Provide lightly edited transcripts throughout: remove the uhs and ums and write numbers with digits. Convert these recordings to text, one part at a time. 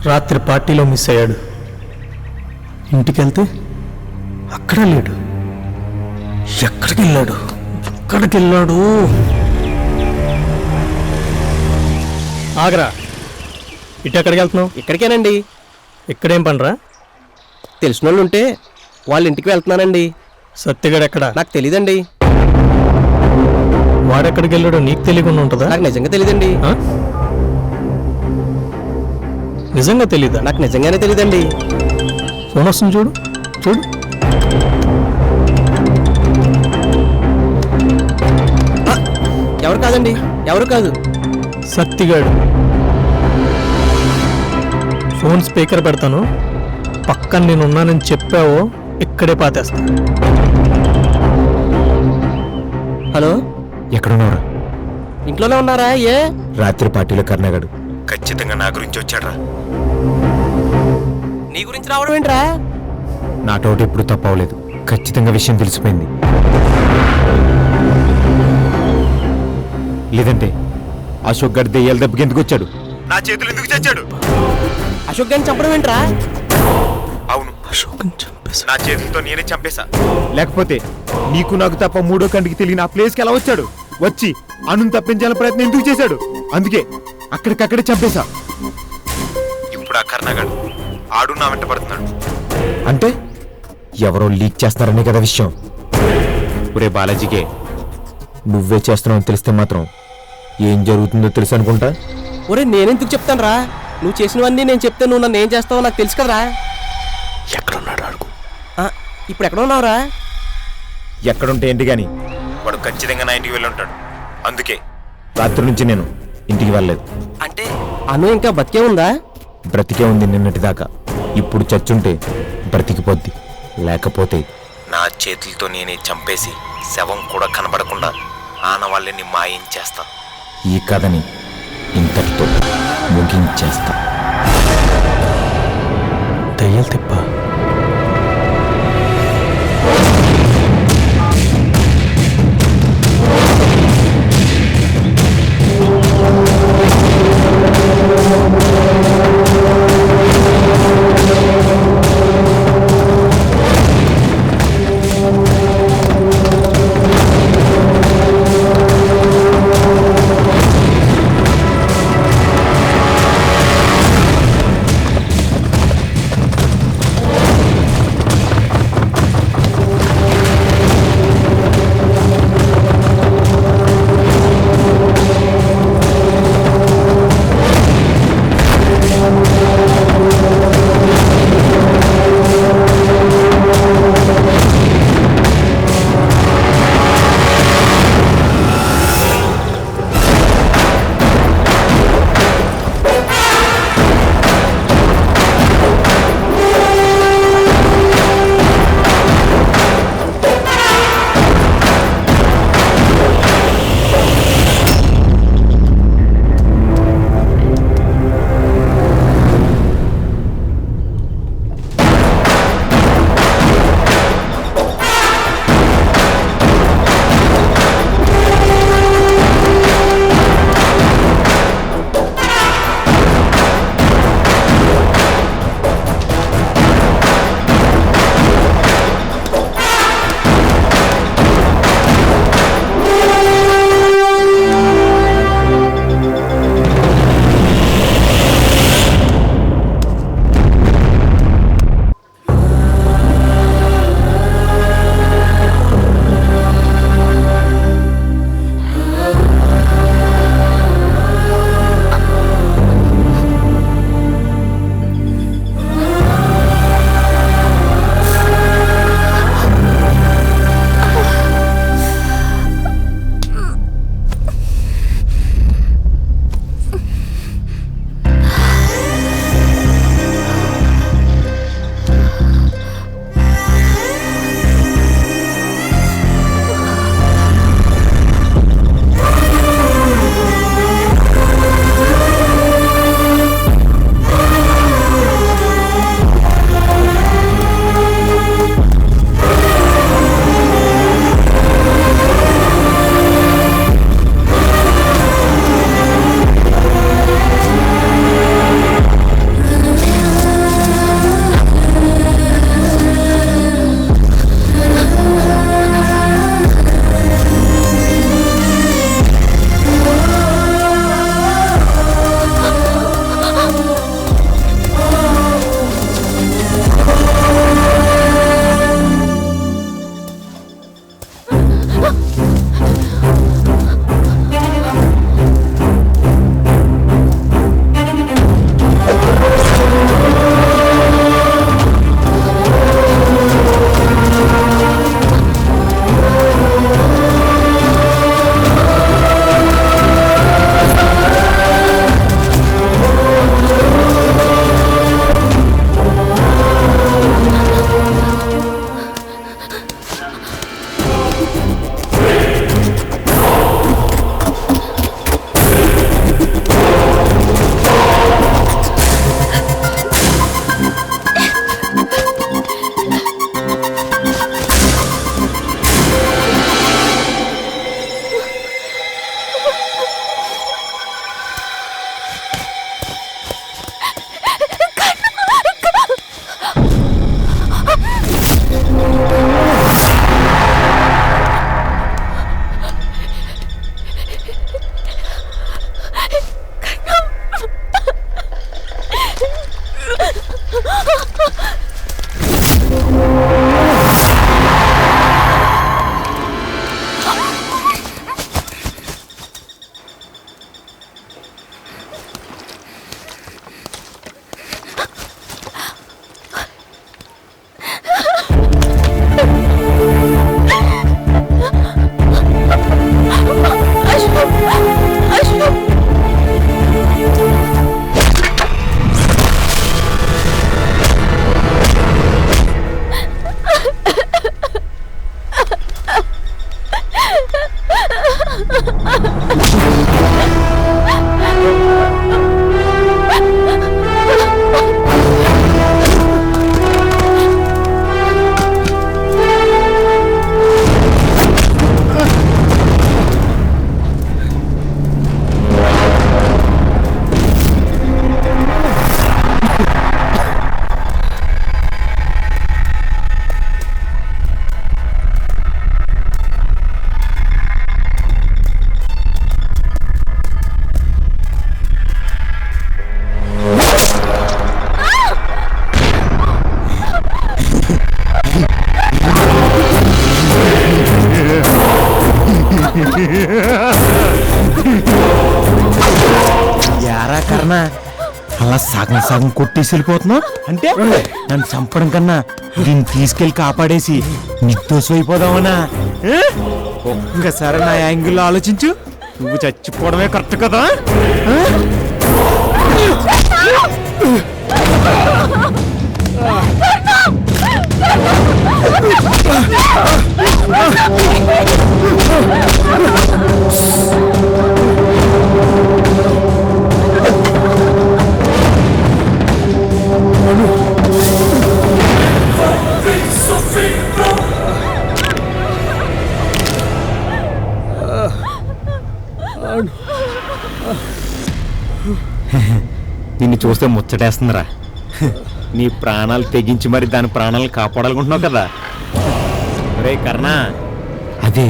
రాత్రి పార్టీలో మిస్ అయ్యాడు. ఇంటికి వెళ్తే అక్కడ లేడు. ఎక్కడికి వెళ్ళాడు? ఆగరా, ఇటు ఎక్కడికి వెళ్తున్నావు? ఇక్కడికేనండి. ఇక్కడేం పనిరా? తెలిసిన వాళ్ళు ఉంటే వాళ్ళ ఇంటికి వెళ్తున్నానండి. సత్యగాడు ఎక్కడా? నాకు తెలీదండి. వాడెక్కడికి వెళ్ళాడో నీకు తెలియకుండా ఉంటుందా? నాకు నిజంగా తెలీదండి. ఆ? నిజంగా తెలీదా? నాకు నిజంగానే తెలీదండి. ఫోన్ వస్తుంది, చూడు చూడు. ఎవరు కాదండి, ఎవరు కాదు. సత్తిగాడు. ఫోన్ స్పీకర్ పెడతాను, పక్కన నేను ఉన్నానని చెప్పావో ఇక్కడే పాతేస్తా. హలో, ఎక్కడున్నారా? ఇంట్లోనే ఉన్నారా? ఏ రాత్రి పార్టీలో కర్ణగాడు ఖచ్చితంగా నా గురించి వచ్చాడ్రా. నీ గురించి రావడం ఏంట్రా? నా తోట ఎప్పుడు తప్పవలేదు. ఖచ్చితంగా విషయం తెలిసిపోయింది. లేదంటే అశోక్ గడి దెయ్యాల దెబ్బకి ఎందుకు వచ్చాడు? నా చేతులు ఎందుకు చచ్చాడు? అశోక్ గారిని చంపడం ఏంట్రా? అవును, అశోక్ని చంపేశా. నా చేతులతో నేనే చంపేశా. లేకపోతే నీకు నాకు తప్ప మూడో కంటికి తెలియని ఆ ప్లేస్కి ఎలా వచ్చాడు? వచ్చి అను తప్పించాలని ప్రయత్నం ఎందుకు చేశాడు? అందుకే అక్కడికక్కడే చంపేశా. ఇప్పుడు ఆ కర్ణగాడు ఆడు నా వెంట పడుతున్నాడు. అంటే ఎవరో లీక్ చేస్తున్నారనే కదా విషయం. ఒరే బాలాజీకే, నువ్వే చేస్తున్నావు తెలిస్తే మాత్రం ఏం జరుగుతుందో తెలుసు అనుకుంటా. ఒరే, నేనెందుకు చెప్తాను రా? నువ్వు చేసినవన్నీ నేను చెప్తే నువ్వు నన్ను ఏం చేస్తావో నాకు తెలుసు కదరా. ఎక్కడున్నాడు అడుగు. ఇప్పుడు ఎక్కడ ఉన్నావురా? ఎక్కడుంటే ఏంటి గాని వాడు ఖచ్చితంగా నా ఇంటికి వెళ్ళి ఉంటాడు. అందుకే రాత్రి నుంచి నేను ఇంటికి వెళ్ళలేదు. అంటే అను ఇంకా బతికే ఉందా? బ్రతికే ఉంది నిన్నటిదాకా. ఇప్పుడు చచ్చుంటే బ్రతికిపోద్ది. లేకపోతే నా చేతులతో నేనే చంపేసి శవం కూడా కనబడకుండా ఆనవాళ్ళని మాయించేస్తా. ఈ కథని ఇంతటితో ముగించేస్తా. దయ్యాలు తిప్ప. యారా కర్ణ అలా సగం సగం కొట్టేసి వెళ్ళిపోతున్నావు అంటే నన్ను చంపడం కన్నా దీన్ని తీసుకెళ్లి కాపాడేసి నిర్దోషం అయిపోదామనా? ఒక్కసారి నా యాంగిల్లో ఆలోచించు. నువ్వు చచ్చిపోవడమే కరెక్ట్ కదా? నిన్ను చూస్తే ముచ్చటేస్తుందిరా. నీ ప్రాణాలు తెగించి మరి దాని ప్రాణాలను కాపాడాలనుకుంటున్నావు కదా. రే కర్ణ, అదే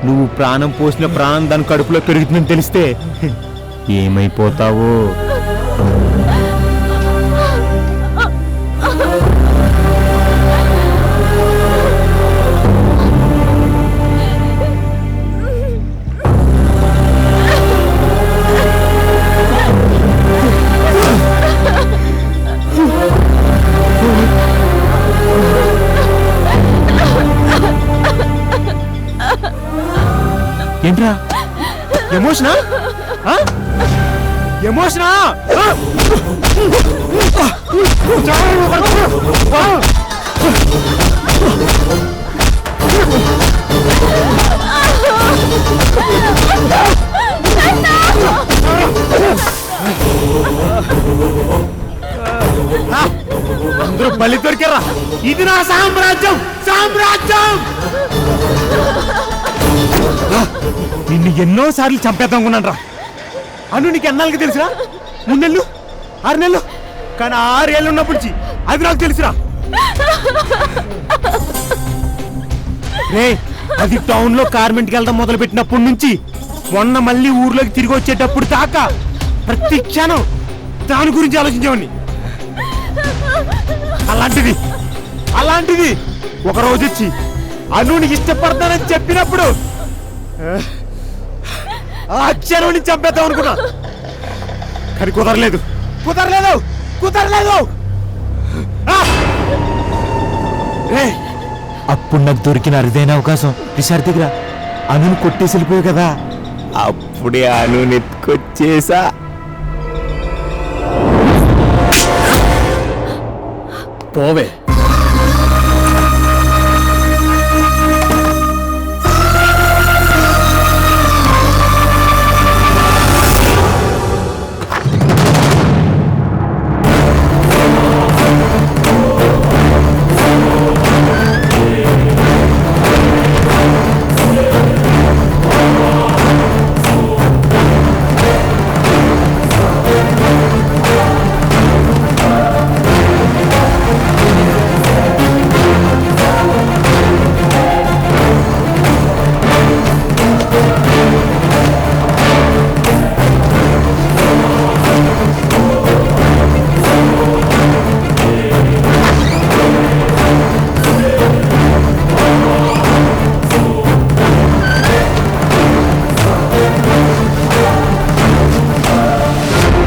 నువ్వు ప్రాణం పోసిన ప్రాణం దాని కడుపులో పెరుగుతుందని తెలిస్తే ఏమైపోతావు? ఏంట్రా ఎమోషనా? ఎమోషనా? అందరూ బలి దొరికారా? ఇది నా సామ్రాజ్యం, సామ్రాజ్యం! నిన్ను ఎన్నోసార్లు చంపేద్దాం అనుకున్నాను రా. అను నీకు ఎన్నాళ్ళకి తెలుసురా? 3 నెలలు 6 నెలలు, కానీ 6 ఏళ్ళు ఉన్నప్పటి నుంచి అది నాకు తెలుసురా. రే, అది టౌన్ లో కార్మెంట్కి వెళ్ళడం మొదలు పెట్టినప్పటి నుంచి మొన్న మళ్ళీ ఊర్లోకి తిరిగి వచ్చేటప్పుడు దాకా ప్రతి క్షణం దాని గురించి ఆలోచించేవాడిని. అలాంటిది ఒక రోజు వచ్చి అను నీకు ఇష్టపడతానని చెప్పినప్పుడు ఆ క్షణం నుంచి చంపేద్దాం అనుకున్నా, కానీ కుదరలేదు. అప్పుడు నాకు దొరికిన అరుదైన అవకాశం రిషార్ దగ్గర అనుని కొట్టేసి వెళ్ళిపోయావు కదా, అప్పుడే అను ఎత్తుకొచ్చేసా. పోవే.